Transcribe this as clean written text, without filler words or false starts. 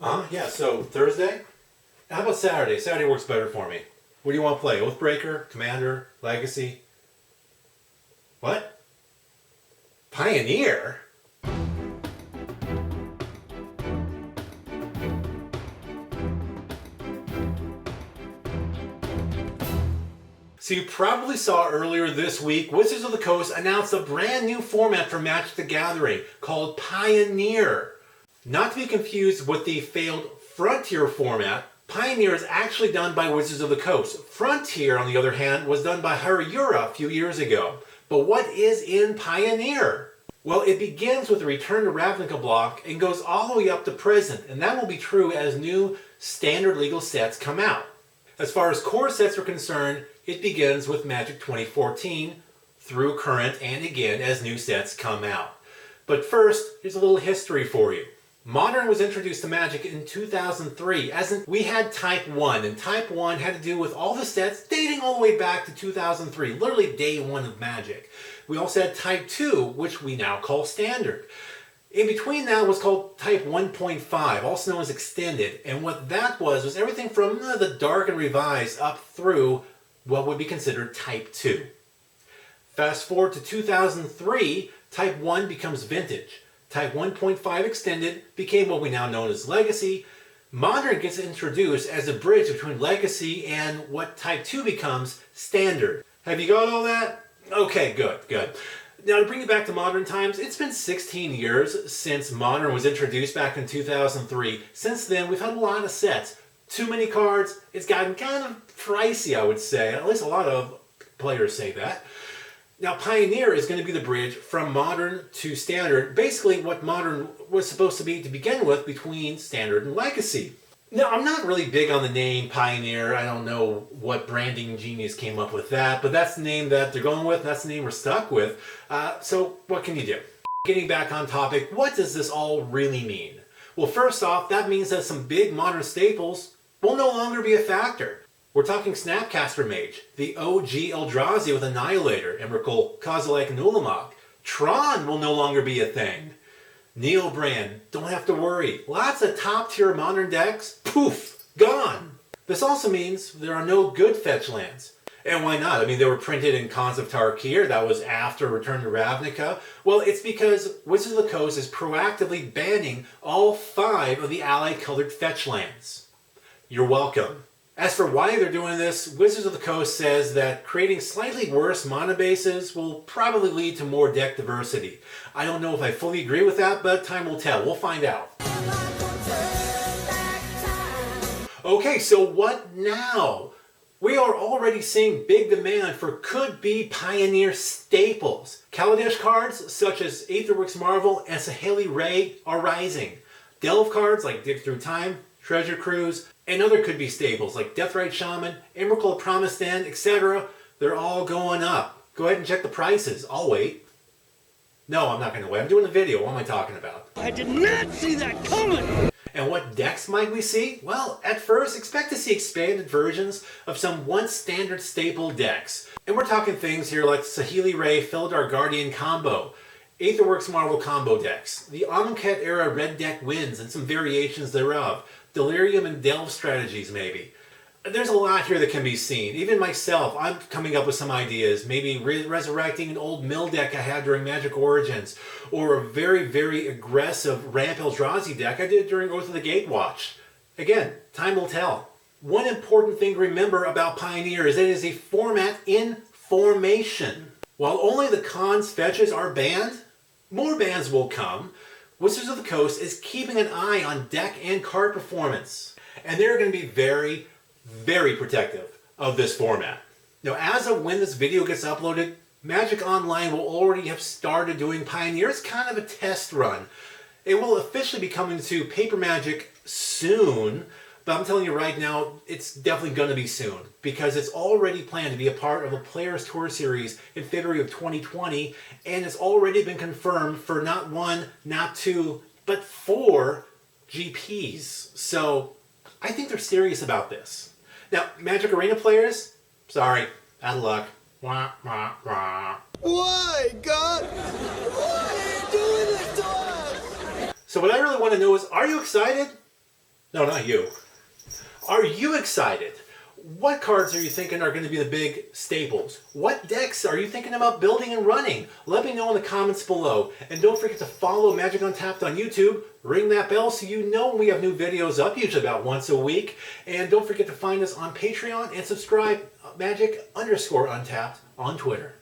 Yeah, so Thursday? How about Saturday? Saturday works better for me. What do you want to play? Oathbreaker? Commander? Legacy? What? Pioneer? So you probably saw earlier this week, Wizards of the Coast announced a brand new format for Magic the Gathering called Pioneer. Not to be confused with the failed Frontier format, Pioneer is actually done by Wizards of the Coast. Frontier, on the other hand, was done by Harura a few years ago. But what is in Pioneer? Well, it begins with the Return to Ravnica block and goes all the way up to present, and that will be true as new standard legal sets come out. As far as core sets are concerned, it begins with Magic 2014 through current and again as new sets come out. But first, here's a little history for you. Modern was introduced to Magic in 2003, as in we had Type 1, and Type 1 had to do with all the sets dating all the way back to 2003, literally day one of Magic. We also had Type 2, which we now call Standard. In between that was called Type 1.5, also known as Extended, and what that was everything from the Dark and Revised up through what would be considered Type 2. Fast forward to 2003, Type 1 becomes Vintage. Type 1.5 Extended became what we now know as Legacy. Modern gets introduced as a bridge between Legacy and what Type 2 becomes Standard. Have you got all that? Okay, good. Now to bring it back to modern times, it's been 16 years since Modern was introduced back in 2003. Since then, we've had a lot of sets. Too many cards, it's gotten kind of pricey, I would say. At least a lot of players say that. Now, Pioneer is going to be the bridge from Modern to Standard, basically what Modern was supposed to be to begin with between Standard and Legacy. Now, I'm not really big on the name Pioneer. I don't know what branding genius came up with that, but that's the name that they're going with, and that's the name we're stuck with. So what can you do? Getting back on topic, what does this all really mean? Well, first off, that means that some big Modern staples will no longer be a factor. We're talking Snapcaster Mage, the OG Eldrazi with Annihilator, Emrakul, Kozilek, and Ulamog. Tron will no longer be a thing. Neobrand, don't have to worry. Lots of top-tier Modern decks, poof, gone. This also means there are no good fetch lands. And why not? I mean, they were printed in Khans of Tarkir. That was after Return to Ravnica. Well, it's because Wizards of the Coast is proactively banning all 5 of the ally-colored fetch lands. You're welcome. As for why they're doing this, Wizards of the Coast says that creating slightly worse mana bases will probably lead to more deck diversity. I don't know if I fully agree with that, but time will tell. We'll find out. Okay, so what now? We are already seeing big demand for could-be Pioneer staples. Kaladesh cards such as Aetherworks Marvel and Saheeli Rai are rising. Delve cards like Dig Through Time, Treasure Cruise, and other could-be staples like Deathrite Shaman, Emrakul Promised End, etc. They're all going up. Go ahead and check the prices. I'll wait. No, I'm not going to wait. I'm doing a video. What am I talking about? I did not see that coming! And what decks might we see? Well, at first, expect to see expanded versions of some once standard staple decks. And we're talking things here like Saheeli Rai Felidar Guardian combo, Aetherworks Marvel combo decks, the Amonkhet era red deck wins and some variations thereof, Delirium and Delve strategies maybe. There's a lot here that can be seen. Even myself, I'm coming up with some ideas. Maybe resurrecting an old mill deck I had during Magic Origins, or a very, very aggressive Ramp Eldrazi deck I did during Oath of the Gatewatch. Again, time will tell. One important thing to remember about Pioneer is that it is a format in formation. While only the Khans fetches are banned, more bans will come. Wizards of the Coast is keeping an eye on deck and card performance. And they're going to be very, very protective of this format. Now, as of when this video gets uploaded, Magic Online will already have started doing Pioneer. It's kind of a test run. It will officially be coming to Paper Magic soon, but I'm telling you right now, it's definitely going to be soon, because it's already planned to be a part of a Players Tour series in February of 2020, and it's already been confirmed for not 1, not 2, but 4 GPs. So I think they're serious about this. Now, Magic Arena players, sorry, out of luck. Wah, wah, wah. Why, God? Why are you doing this to us? So what I really want to know is, are you excited? No, not you. Are you excited? What cards are you thinking are going to be the big staples? What decks are you thinking about building and running? Let me know in the comments below. And don't forget to follow Magic Untapped on YouTube. Ring that bell so you know when we have new videos up, usually about once a week. And don't forget to find us on Patreon and subscribe Magic_Untapped on Twitter.